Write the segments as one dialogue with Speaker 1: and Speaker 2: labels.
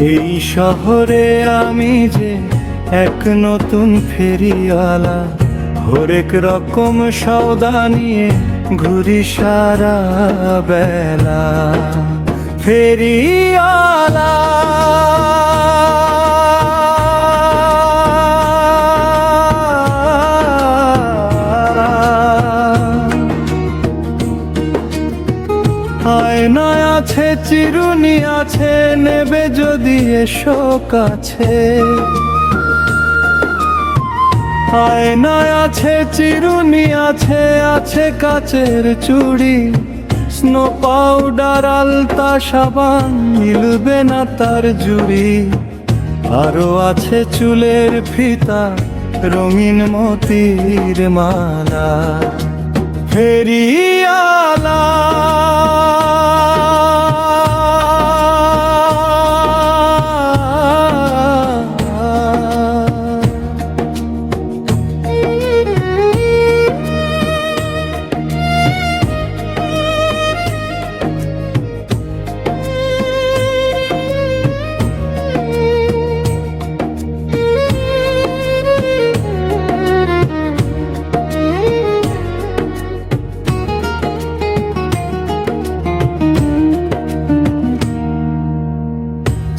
Speaker 1: এই শহরে আমি যে এক নতুন ফেরিওয়ালা, হরেক রকম সওদা নিয়ে ঘুরি সারা বেলা। ফেরিওয়ালা আয়নায় আছে চিরুনি আছে, নেবে যদি এসো কাছে। আয়নায় আছে চিরুনি আছে, আছে কাচের চুড়ি, স্নো পাউডার আলতা সাবান মিলবে না তার জুড়ি। আরো আছে চুলের ফিতা, রঙিন মতির মালা। ফেরিওয়ালা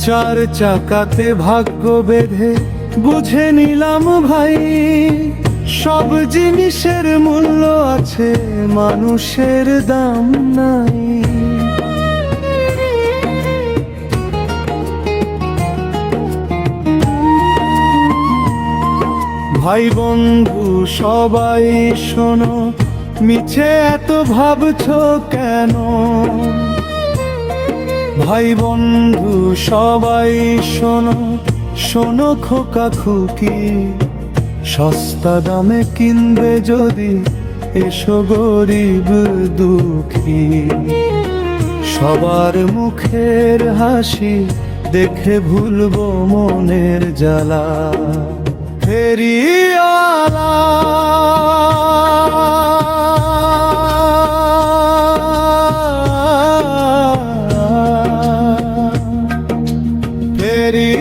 Speaker 1: চার চাকাতে ভাগ্য বেঁধে বুঝে নিলাম ভাই, সব জিনিসের মূল্য আছে, মানুষের দাম নাই। ভাই বন্ধু সবাই শোনো, মিছে এত ভাবছো কেন? ভাই বন্ধু সবাই শোনো, শোনো খোকা খুকি, সস্তা দামে কিনবে যদি এসো গরিব দুঃখী। সবার মুখের হাসি দেখে ভুলবো মনের জ্বালা। ফেরিওয়ালা ফেরি